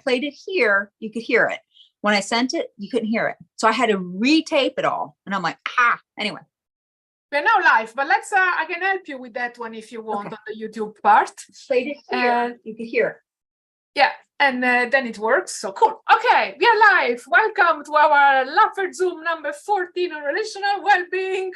played it here, you could hear it. When I sent it, you couldn't hear it. So I had to retape it all. And I'm like, anyway. We're now live, but let's, I can help you with that one if you want on the YouTube part. Played it here, you could hear it. Yeah, and then it works, so cool. Okay, we are live. Welcome to our Laugherzoom number 14 on relational well-being.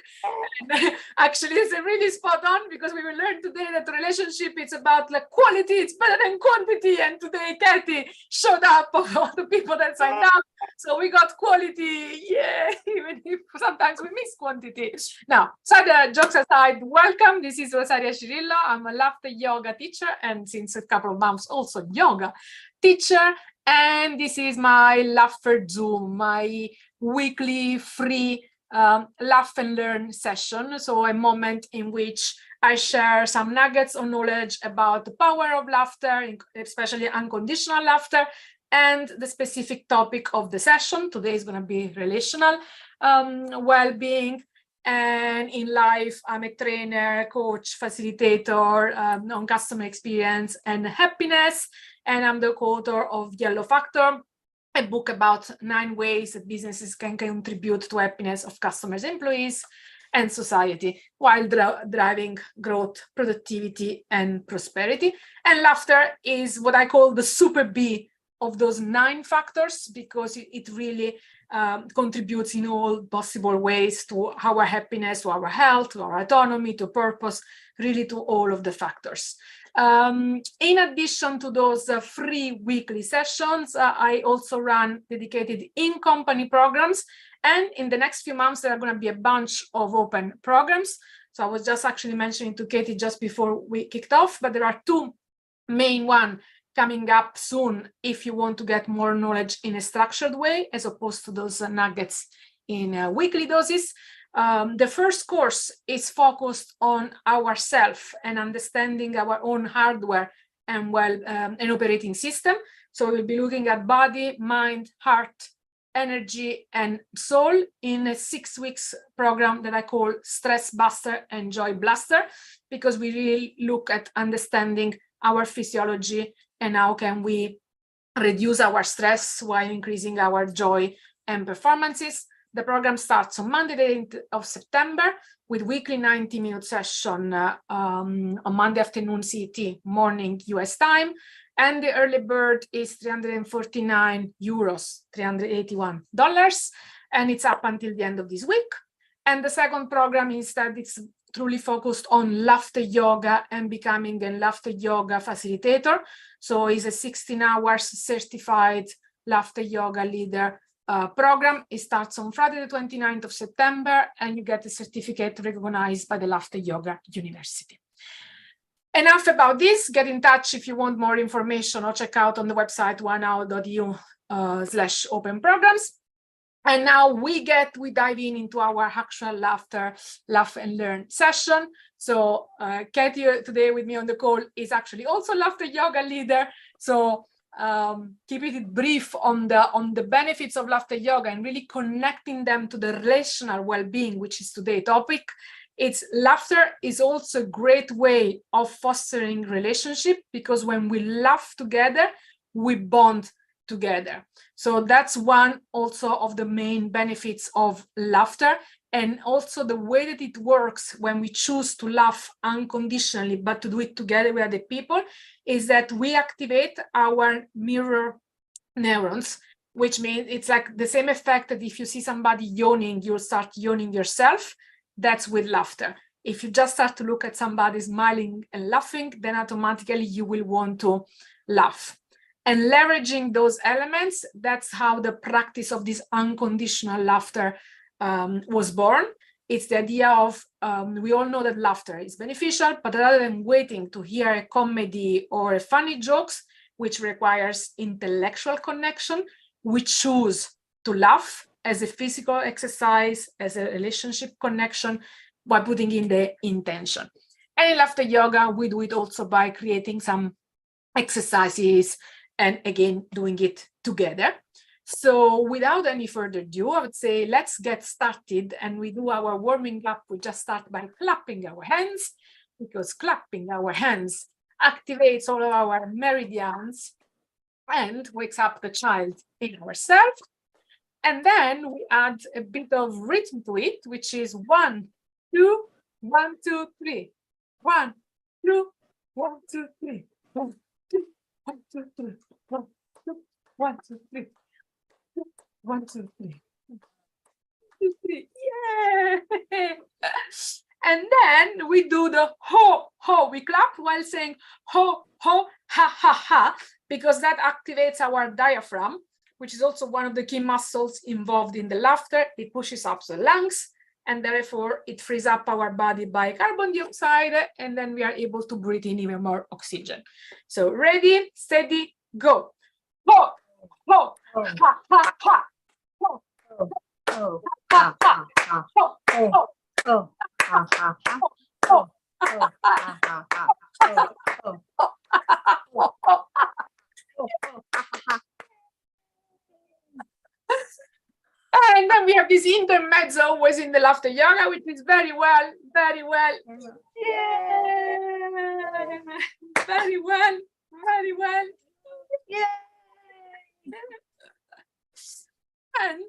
And actually, it's really spot on because we will learn today that relationship, it's about like quality, it's better than quantity. And today, Katie showed up of all the people that signed up. So we got quality, yeah, even if sometimes we miss quantity. Now, so the jokes aside, welcome. This is Rosaria Cirillo. I'm a laughter yoga teacher and since a couple of months also yoga teacher. And this is my Laugherzoom, my weekly free laugh and learn session. So a moment in which I share some nuggets of knowledge about the power of laughter, especially unconditional laughter, and the specific topic of the session. Today is going to be relational well-being. And in life, I'm a trainer, coach, facilitator on customer experience and happiness. And I'm the co-author of Yellow Factor, a book about 9 ways that businesses can contribute to happiness of customers, employees, and society while driving growth, productivity, and prosperity. And laughter is what I call the super B of those 9 factors because it really contributes in all possible ways to our happiness, to our health, to our autonomy, to purpose, really to all of the factors. In addition to those free weekly sessions, I also run dedicated in-company programs. And in the next few months, there are going to be a bunch of open programs. So I was just actually mentioning to Katie just before we kicked off, but there are 2 main ones coming up soon if you want to get more knowledge in a structured way, as opposed to those nuggets in weekly doses. The first course is focused on ourselves and understanding our own hardware and an operating system. So we'll be looking at body, mind, heart, energy, and soul in a 6 weeks program that I call Stress Buster and Joy Blaster, because we really look at understanding our physiology and how can we reduce our stress while increasing our joy and performances. The program starts on Monday, the 8th of September, with weekly 90-minute session on Monday afternoon CET, morning US time. And the early bird is 349 euros, $381. And it's up until the end of this week. And the second program instead, it's truly focused on laughter yoga and becoming a laughter yoga facilitator. So it's a 16 hours certified laughter yoga leader program. It starts on Friday, the 29th of September, and you get a certificate recognized by the Laughter Yoga University. Enough about this. Get in touch if you want more information or check out on the website onehour.eu/open programs. And now we dive into our actual laugh and learn session. So Katie today with me on the call is actually also laughter yoga leader. So keeping it brief on the benefits of laughter yoga and really connecting them to the relational well-being, which is today's topic. Laughter is also a great way of fostering relationship because when we laugh together, we bond together. So that's one also of the main benefits of laughter, and also the way that it works when we choose to laugh unconditionally, but to do it together with other people, is that we activate our mirror neurons, which means it's like the same effect that if you see somebody yawning, you'll start yawning yourself. That's with laughter. If you just start to look at somebody smiling and laughing, then automatically you will want to laugh. And leveraging those elements, that's how the practice of this unconditional laughter was born. It's the idea of, we all know that laughter is beneficial, but rather than waiting to hear a comedy or a funny jokes, which requires intellectual connection, we choose to laugh as a physical exercise, as a relationship connection, by putting in the intention. And in laughter yoga, we do it also by creating some exercises and again, doing it together. So without any further ado, I would say, let's get started. And we do our warming up. We just start by clapping our hands, because clapping our hands activates all of our meridians and wakes up the child in ourselves. And then we add a bit of rhythm to it, which is 1, 2, 1, 2, 3. 1, 2, 1, 2, 3. 1, 2, 1, 2, 3. 1, 2, 1, 2, 3. 1, 2, 3. 2, 3. Yeah. And then we do the ho, ho. We clap while saying ho, ho, ha, ha, ha, because that activates our diaphragm, which is also one of the key muscles involved in the laughter. It pushes up the lungs, and therefore it frees up our body by carbon dioxide, and then we are able to breathe in even more oxygen. So ready, steady, go. Ho, ho, ha, ha, ha. Ho, Oh, ha, ha, ho, ho. oh, ha, ha, ha. Oh, ha, ha, ha. And then we have this intermezzo always in the laughter yoga, which is very well. Yeah. Very well. Yeah. And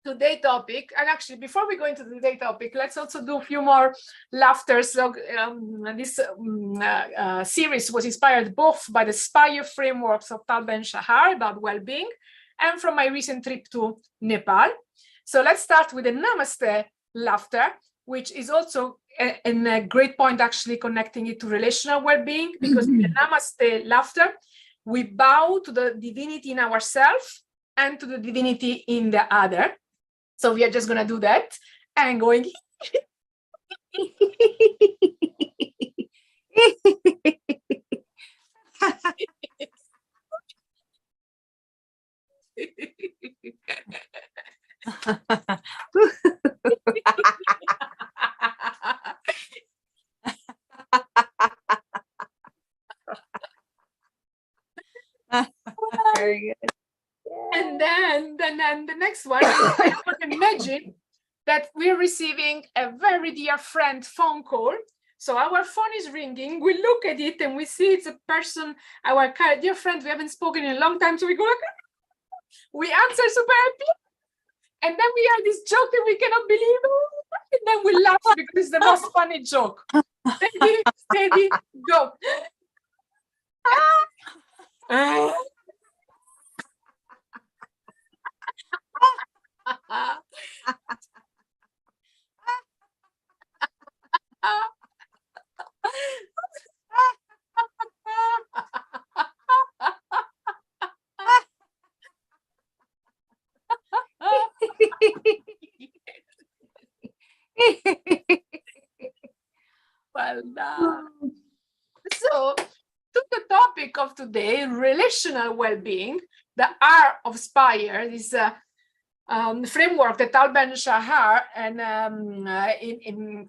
today's topic, and actually before we go into today's topic, let's also do a few more laughter. So this series was inspired both by the SPIRE frameworks of Tal Ben-Shahar about well-being and from my recent trip to Nepal. So let's start with the Namaste laughter, which is also a great point, actually connecting it to relational well-being, because in the Namaste laughter, we bow to the divinity in ourselves and to the divinity in the other. So we are just going to do that and going. Very good. And then the next one, I can imagine that we're receiving a very dear friend phone call. So our phone is ringing, we look at it and we see it's a person, our dear friend we haven't spoken in a long time. So we go like, we answer super happy. And then we have this joke that we cannot believe. And then we laugh because it's the most funny joke. Steady, go. Well done. So, to the topic of today, relational well-being, the R of SPIRE, this framework that Tal Ben-Shahar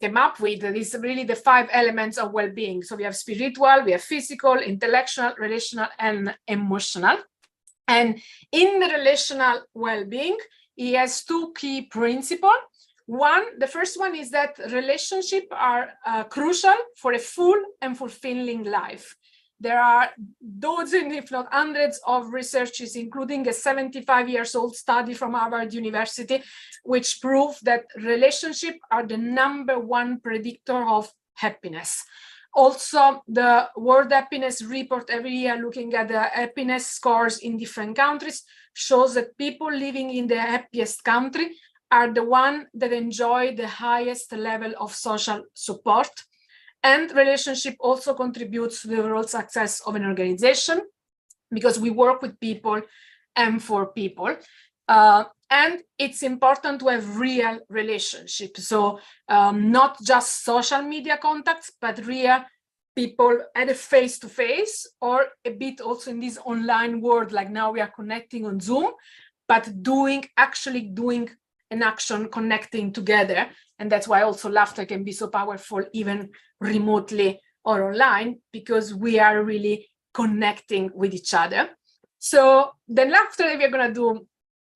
came up with, is really the 5 elements of well-being. So we have spiritual, we have physical, intellectual, relational, and emotional. And in the relational well-being, he has 2 key principles. The first one is that relationships are crucial for a full and fulfilling life. There are dozens, if not hundreds, of researches, including a 75-year-old study from Harvard University, which prove that relationships are the #1 predictor of happiness. Also, the World Happiness Report every year, looking at the happiness scores in different countries, shows that people living in the happiest country are the ones that enjoy the highest level of social support. And relationship also contributes to the overall success of an organization, because we work with people and for people. And it's important to have real relationships. So not just social media contacts, but real people either face-to-face or a bit also in this online world, like now we are connecting on Zoom, but actually doing an action, connecting together. And that's why also laughter can be so powerful, even remotely or online, because we are really connecting with each other. So the laughter that we're going to do,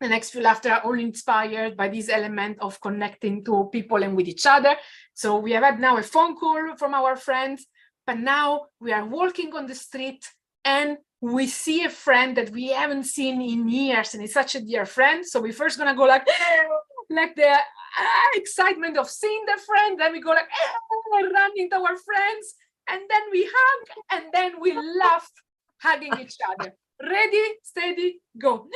the next few laughter, are all inspired by this element of connecting to people and with each other. So we have had now a phone call from our friends, but now we are walking on the street and we see a friend that we haven't seen in years and it's such a dear friend. So we're first gonna go like the excitement of seeing the friend, then we go like running to our friends, and then we hug, and then we laugh, hugging each other. Ready, steady, go.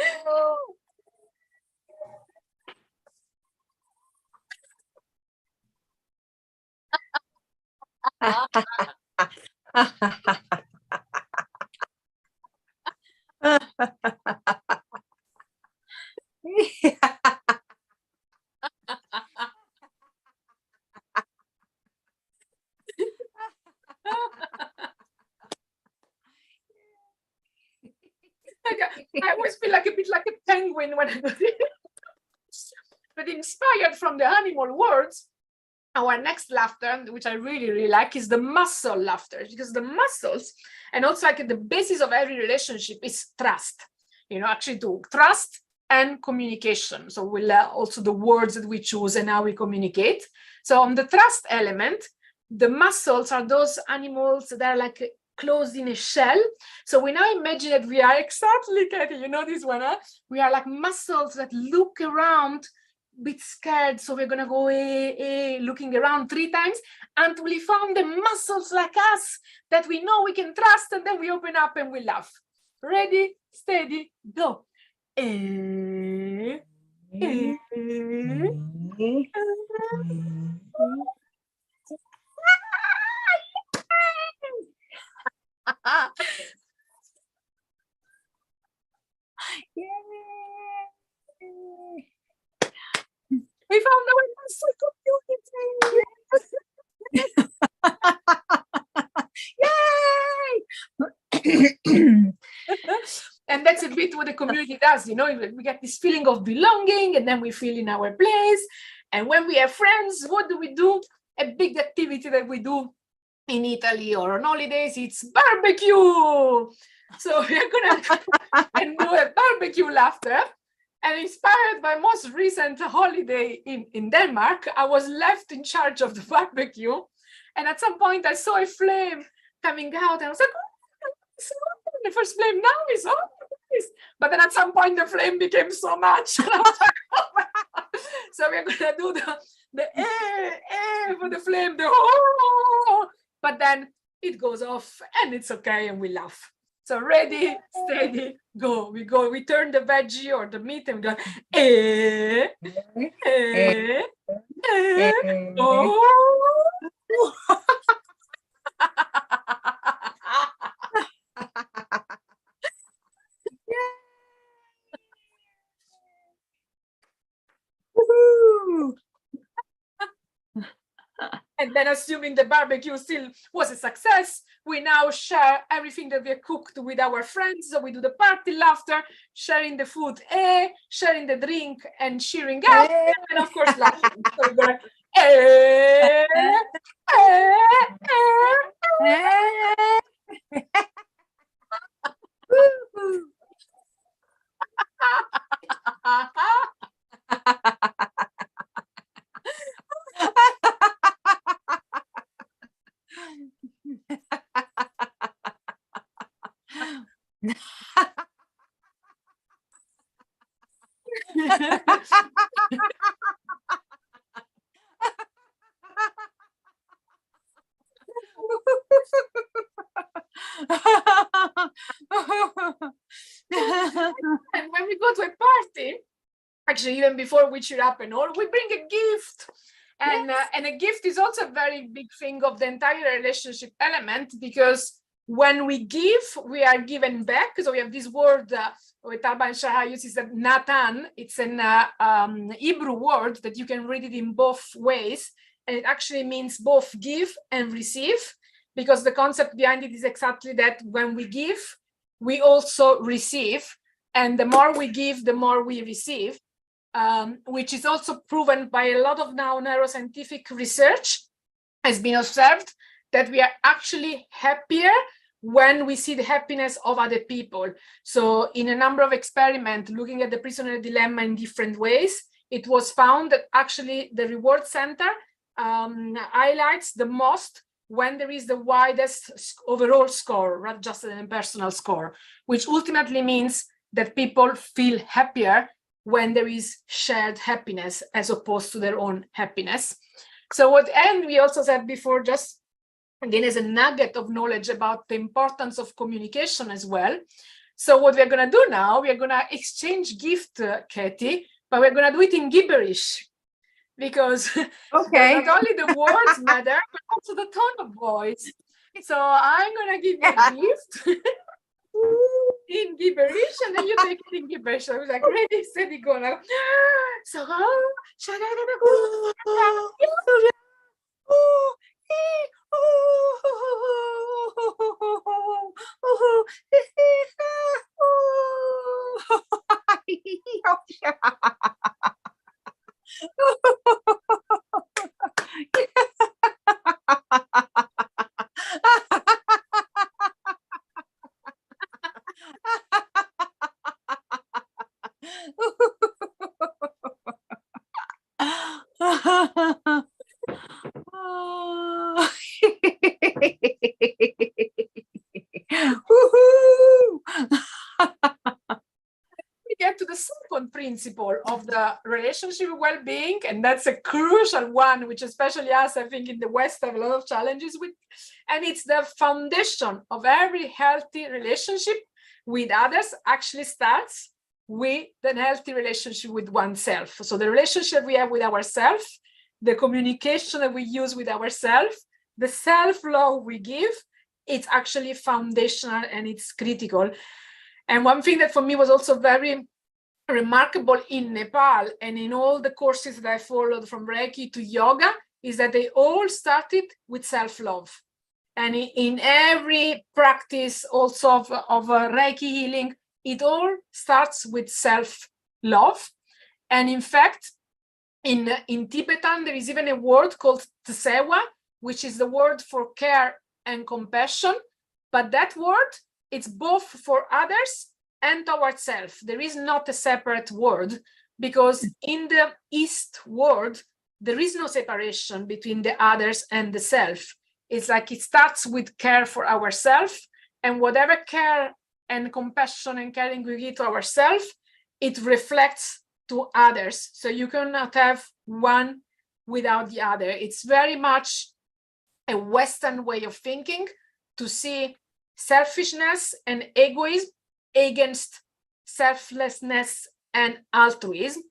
I always feel like a bit like a penguin when I do this. But inspired from the animal words, our next laughter, which I really, really like, is the muscle laughter, because the muscles, and also like the basis of every relationship is trust. You know, actually to trust and communication. So we'll also the words that we choose and how we communicate. So on the trust element, the muscles are those animals that are like closed in a shell. So we now imagine that we are exactly, Katie, you know this one, huh? We are like muscles that look around, a bit scared. So we're gonna go looking around 3 times until we found the muscles like us that we know we can trust, and then we open up and we laugh. Ready, steady, go. We found our muscle community. Yay! And that's a bit what the community does, you know, we get this feeling of belonging, and then we feel in our place. And when we have friends, what do? A big activity that we do in Italy or on holidays, it's barbecue. So we're gonna and do a barbecue laughter. And inspired by most recent holiday in Denmark, I was left in charge of the barbecue. And at some point I saw a flame coming out, and I was like, oh, the first flame now is on. But then at some point the flame became so much. And I was like, oh. So we're gonna do the for the flame, the oh, but then it goes off and it's okay, and we laugh. So ready, steady, go. We turn the veggie or the meat and we go, oh. And then, assuming the barbecue still was a success, we now share everything that we cooked with our friends. So we do the party laughter, sharing the food, sharing the drink, and cheering up, and of course laughing. So we go like, And when we go to a party, actually even before we cheer up and all, we bring a gift. And a gift is also a very big thing of the entire relationship element, because when we give, we are given back. So we have this word with Talba and Shahar uses that Natan. It's an Hebrew word that you can read it in both ways, and it actually means both give and receive, because the concept behind it is exactly that. When we give, we also receive, and the more we give, the more we receive. Which is also proven by a lot of now neuroscientific research. Has been observed that we are actually happier when we see the happiness of other people. So in a number of experiments looking at the prisoner dilemma in different ways, it was found that actually the reward center highlights the most when there is the widest overall score, not just an impersonal score, which ultimately means that people feel happier when there is shared happiness as opposed to their own happiness. So and we also said before, just again as a nugget of knowledge about the importance of communication as well. So what we're going to do now, we're going to exchange gift, Katie, but we're going to do it in gibberish, because Okay. not only the words matter, but also the tone of voice. So I'm going to give you a gift in gibberish, and then you take it in gibberish. I was like, ready, steady, go now. So, we get to the second principle of the relationship well-being, and that's a crucial one, which especially us, I think, in the West have a lot of challenges with, and it's the foundation of every healthy relationship with others actually starts with a healthy relationship with oneself. So the relationship we have with ourselves, the communication that we use with ourselves, the self-love we give, it's actually foundational and it's critical. And one thing that for me was also very remarkable in Nepal and in all the courses that I followed from Reiki to yoga is that they all started with self-love. And in every practice also of Reiki healing, it all starts with self-love. And in fact, in Tibetan, there is even a word called tsewa, which is the word for care and compassion. But that word, it's both for others and towards self. There is not a separate word, because in the East world, there is no separation between the others and the self. It's like it starts with care for ourselves, and whatever care and compassion and caring we give to ourselves, it reflects to others. So you cannot have one without the other. It's very much a Western way of thinking to see selfishness and egoism against selflessness and altruism,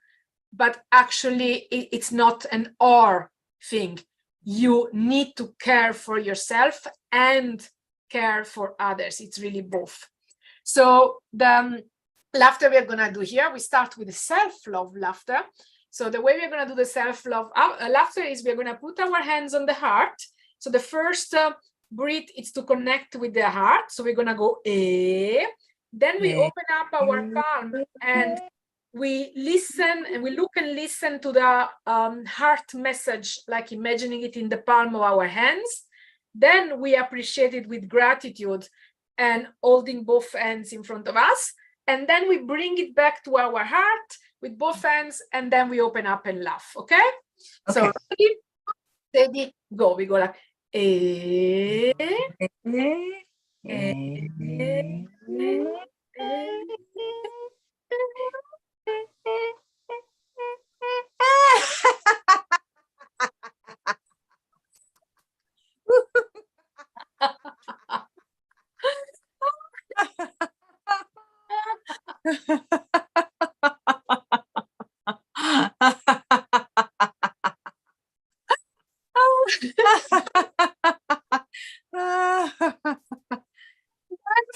but actually it's not an or thing. You need to care for yourself and care for others. It's really both. So the laughter we're going to do here, we start with the self-love laughter. So the way we're going to do the self-love laughter is we're going to put our hands on the heart. So the first breath is to connect with the heart. So we're going to go eh. Then we open up our palm and we listen, and we look and listen to the heart message, like imagining it in the palm of our hands. Then we appreciate it with gratitude and holding both hands in front of us. And then we bring it back to our heart with both hands, and then we open up and laugh. Okay? So ready, steady, go. We go like eh,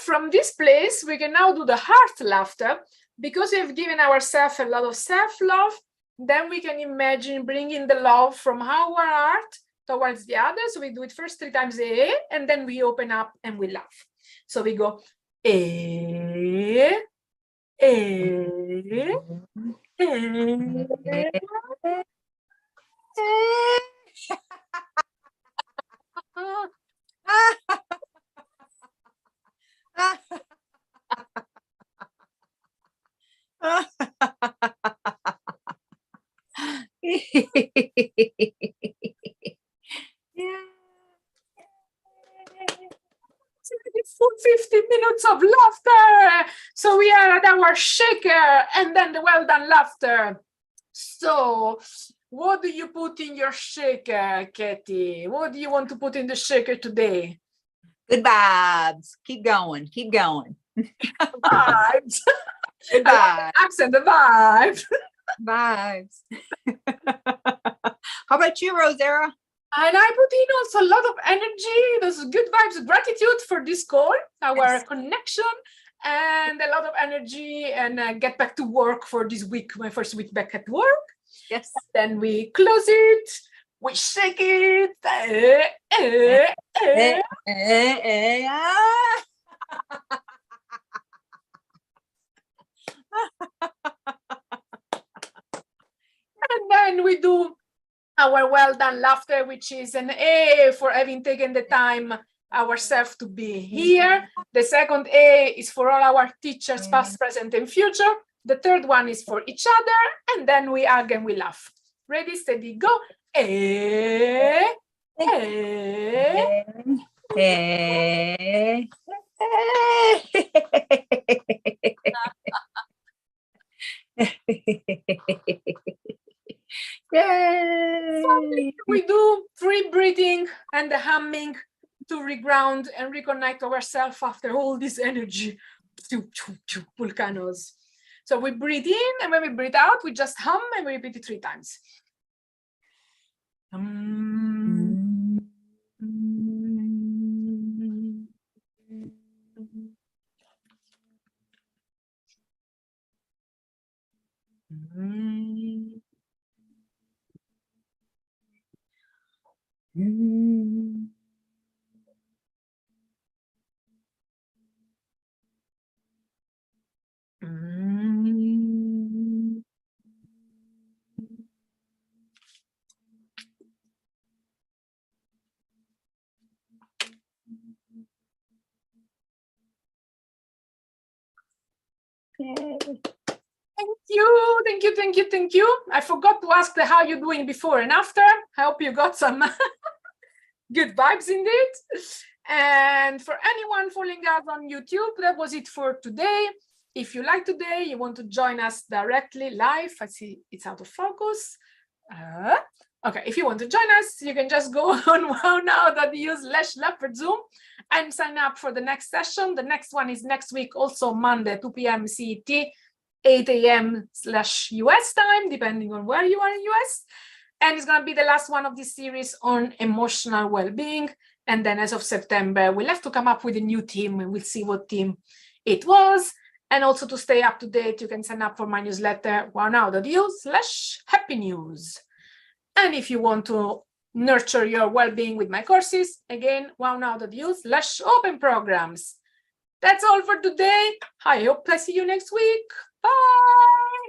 From this place, we can now do the heart laughter. Because we have given ourselves a lot of self-love, then we can imagine bringing the love from our heart towards the other. So we do it first 3 times, and then we open up and we laugh. So we go, eh, eh, eh. of laughter. So we are at our shaker and then the well done laughter. So what do you put in your shaker, Katie? What do you want to put in the shaker today? Good vibes. Keep going. Keep going. Vibes. Good vibes. Accent, the vibe. Vibes. How about you, Rosaria? And I put in also a lot of energy, those good vibes, gratitude for this call, our connection, and a lot of energy, and get back to work for this week, my first week back at work. Yes. Then we close it, we shake it. And then we do our well done laughter, which is an A for having taken the time ourselves to be here. The second A is for all our teachers, past, present, and future. The third one is for each other, and then we hug and we laugh. Ready, steady, go. A, A. Yay! We do free breathing and the humming to reground and reconnect ourselves after all this energy. Volcanoes. So we breathe in, and when we breathe out, we just hum and we repeat it 3 times. Thank you. I forgot to ask how you're doing before and after. I hope you got some good vibes indeed. And for anyone following us on YouTube, that was it for today. If you like today, you want to join us directly live. I see it's out of focus. Okay, if you want to join us, you can just go on wownow.eu/Laugherzoom and sign up for the next session. The next one is next week, also Monday, 2 p.m. CET, 8 a.m/US time, depending on where you are in US. And it's going to be the last one of this series on emotional well-being. And then as of September, we'll have to come up with a new theme, and we'll see what theme it was. And also to stay up to date, you can sign up for my newsletter, wownow.eu/happy news. And if you want to nurture your well-being with my courses, again, wownow.eu/open programs. That's all for today. I hope I see you next week. Bye.